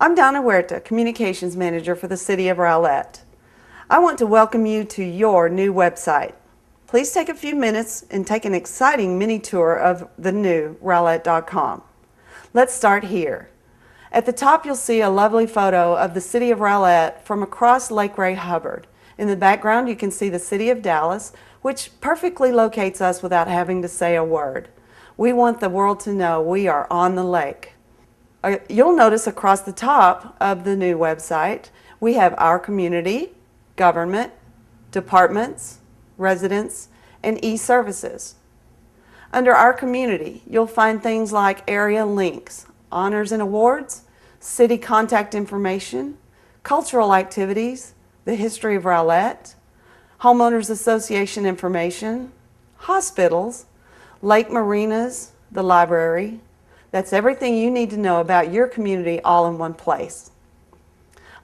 I'm Donna Huerta, Communications Manager for the City of Rowlett. I want to welcome you to your new website. Please take a few minutes and take an exciting mini tour of the new Rowlett.com. Let's start here. At the top you'll see a lovely photo of the City of Rowlett from across Lake Ray Hubbard. In the background you can see the City of Dallas, which perfectly locates us without having to say a word. We want the world to know we are on the lake. You'll notice across the top of the new website we have our community, government, departments, residents, and e-services. Under our community, you'll find things like area links, honors and awards, city contact information, cultural activities, the history of Rowlett, homeowners association information, hospitals, lake marinas, the library. That's everything you need to know about your community all in one place.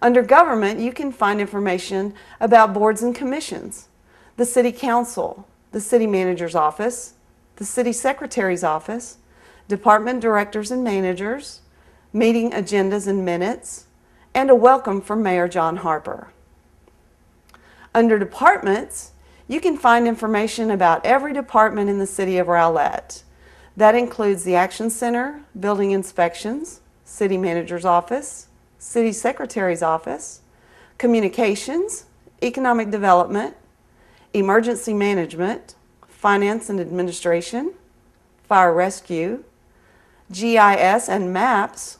Under government, you can find information about boards and commissions, the city council, the city manager's office, the city secretary's office, department directors and managers, meeting agendas and minutes, and a welcome from Mayor John Harper. Under departments, you can find information about every department in the City of Rowlett. That includes the Action Center, Building Inspections, City Manager's Office, City Secretary's Office, Communications, Economic Development, Emergency Management, Finance and Administration, Fire Rescue, GIS and Maps,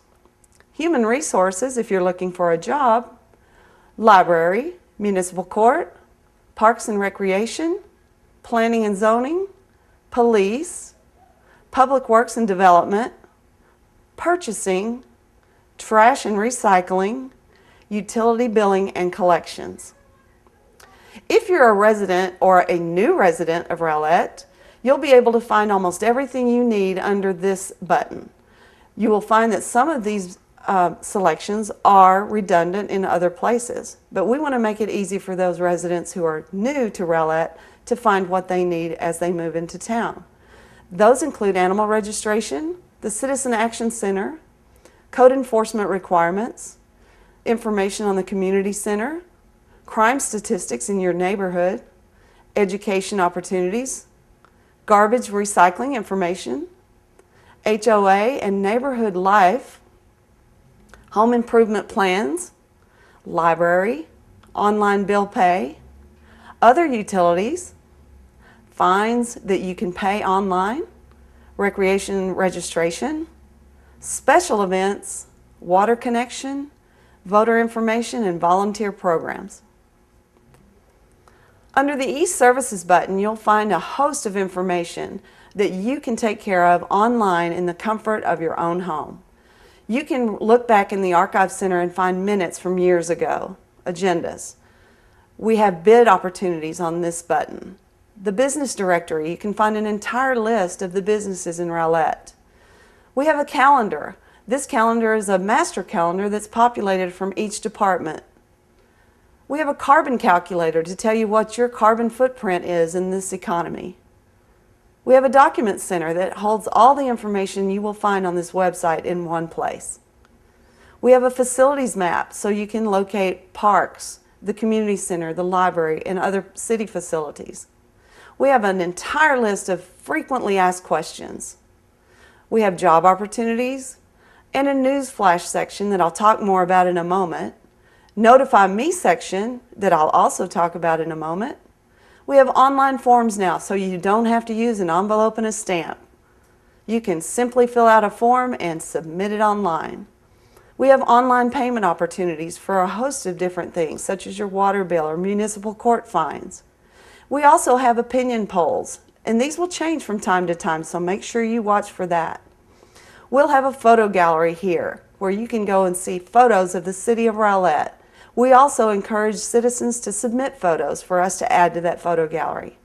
Human Resources if you're looking for a job, Library, Municipal Court, Parks and Recreation, Planning and Zoning, Police, Public Works and Development, Purchasing, Trash and Recycling, Utility Billing and Collections. If you're a resident or a new resident of Rowlett, you'll be able to find almost everything you need under this button. You will find that some of these selections are redundant in other places, but we want to make it easy for those residents who are new to Rowlett to find what they need as they move into town. Those include animal registration, the Citizen Action Center, code enforcement requirements, information on the community center, crime statistics in your neighborhood, education opportunities, garbage recycling information, HOA and neighborhood life, home improvement plans, library, online bill pay, other utilities, fines that you can pay online, recreation registration, special events, water connection, voter information, and volunteer programs. Under the e-services button, you'll find a host of information that you can take care of online in the comfort of your own home. You can look back in the Archive Center and find minutes from years ago, agendas. We have bid opportunities on this button. The business directory, you can find an entire list of the businesses in Rowlett. We have a calendar. This calendar is a master calendar that's populated from each department. We have a carbon calculator to tell you what your carbon footprint is in this economy. We have a document center that holds all the information you will find on this website in one place. We have a facilities map so you can locate parks, the community center, the library, and other city facilities. We have an entire list of frequently asked questions. We have job opportunities and a news flash section that I'll talk more about in a moment, Notify Me section that I'll also talk about in a moment. We have online forms now, so you don't have to use an envelope and a stamp. You can simply fill out a form and submit it online. We have online payment opportunities for a host of different things, such as your water bill or municipal court fines. We also have opinion polls, and these will change from time to time, so make sure you watch for that. We'll have a photo gallery here, where you can go and see photos of the City of Rowlett. We also encourage citizens to submit photos for us to add to that photo gallery.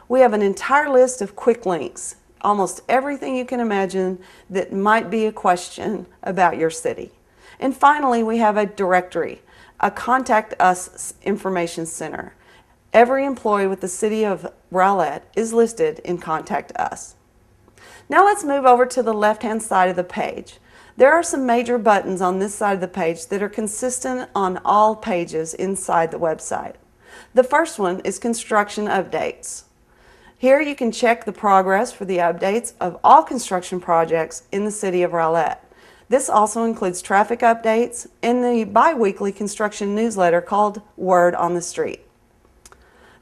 We have an entire list of quick links, almost everything you can imagine that might be a question about your city. And finally, we have a directory, a Contact Us information center. Every employee with the City of Rowlett is listed in Contact Us. Now let's move over to the left-hand side of the page. There are some major buttons on this side of the page that are consistent on all pages inside the website. The first one is construction updates. Here you can check the progress for the updates of all construction projects in the city of Rowlett. This also includes traffic updates and the bi-weekly construction newsletter called Word on the Street.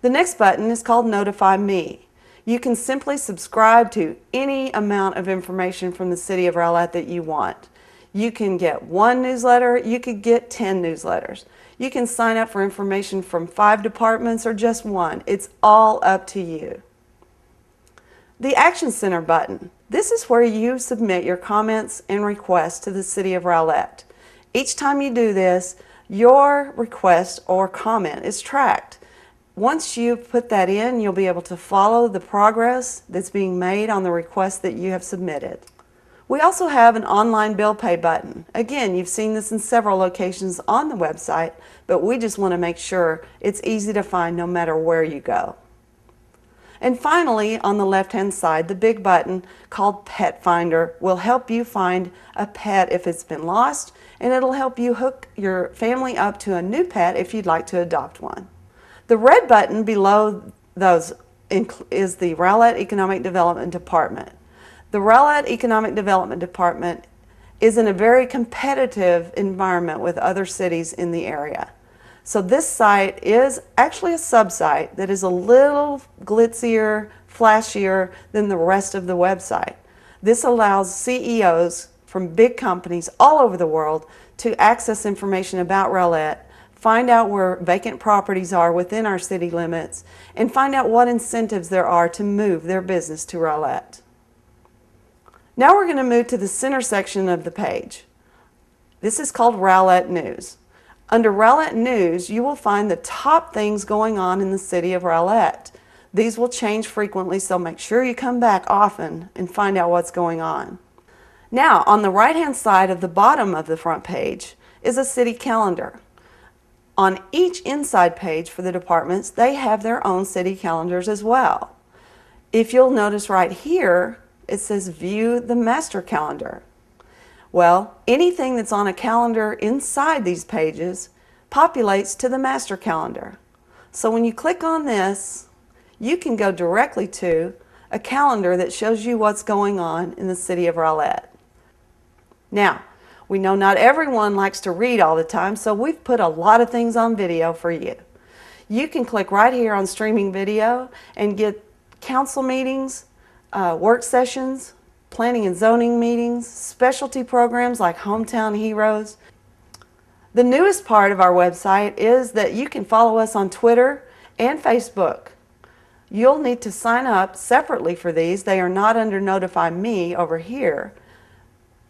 The next button is called Notify Me. You can simply subscribe to any amount of information from the city of Rowlett that you want. You can get one newsletter, you could get 10 newsletters. You can sign up for information from 5 departments or just one. It's all up to you. The Action Center button. This is where you submit your comments and requests to the city of Rowlett. Each time you do this, your request or comment is tracked. Once you put that in, you'll be able to follow the progress that's being made on the request that you have submitted. We also have an online bill pay button. Again, you've seen this in several locations on the website, but we just want to make sure it's easy to find no matter where you go. And finally, on the left-hand side, the big button called Petfinder will help you find a pet if it's been lost, and it'll help you hook your family up to a new pet if you'd like to adopt one. The red button below those is the Rowlett Economic Development Department. The Rowlett Economic Development Department is in a very competitive environment with other cities in the area. So this site is actually a sub-site that is a little glitzier, flashier than the rest of the website. This allows CEOs from big companies all over the world to access information about Rowlett, find out where vacant properties are within our city limits, and find out what incentives there are to move their business to Rowlett. Now we're going to move to the center section of the page. This is called Rowlett News. Under Rowlett News, you will find the top things going on in the city of Rowlett. These will change frequently, so make sure you come back often and find out what's going on. Now, on the right-hand side of the bottom of the front page is a city calendar. On each inside page for the departments, they have their own city calendars as well. If you'll notice right here, it says View the Master Calendar. Well, anything that's on a calendar inside these pages populates to the master calendar. So when you click on this, you can go directly to a calendar that shows you what's going on in the city of Rowlett. Now, we know not everyone likes to read all the time, so we've put a lot of things on video for you. You can click right here on streaming video and get council meetings, work sessions, planning and zoning meetings, specialty programs like Hometown Heroes. The newest part of our website is that you can follow us on Twitter and Facebook. You'll need to sign up separately for these. They are not under Notify Me over here,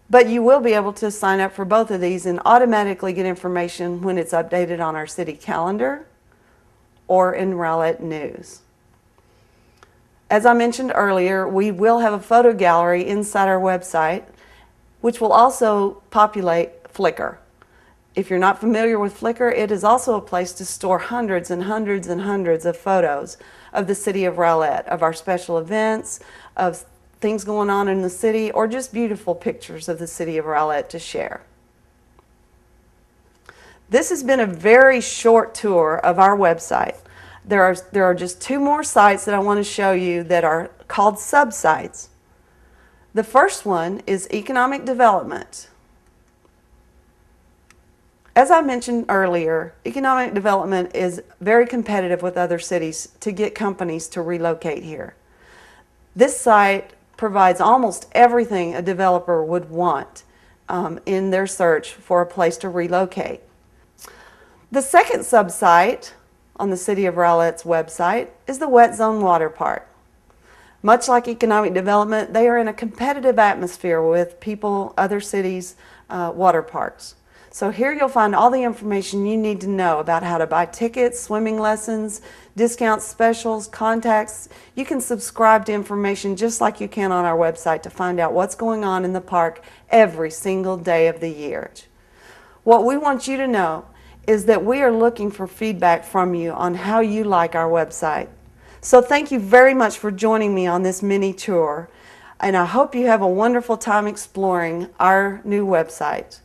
but you will be able to sign up for both of these and automatically get information when it's updated on our city calendar or in Rowlett News. As I mentioned earlier, we will have a photo gallery inside our website, which will also populate Flickr. If you're not familiar with Flickr, it is also a place to store hundreds and hundreds and hundreds of photos of the city of Rowlett, of our special events, of things going on in the city, or just beautiful pictures of the city of Rowlett to share. This has been a very short tour of our website. There are just 2 more sites that I want to show you that are called sub-sites. The first one is economic development. As I mentioned earlier, economic development is very competitive with other cities to get companies to relocate here. This site provides almost everything a developer would want in their search for a place to relocate. The second sub-site on the City of Rowlett's website is the Wet Zone Water Park. Much like economic development, they are in a competitive atmosphere with people, other cities' water parks. So here you'll find all the information you need to know about how to buy tickets, swimming lessons, discounts, specials, contacts. You can subscribe to information just like you can on our website to find out what's going on in the park every single day of the year. What we want you to know is that we are looking for feedback from you on how you like our website. So thank you very much for joining me on this mini tour. And I hope you have a wonderful time exploring our new website.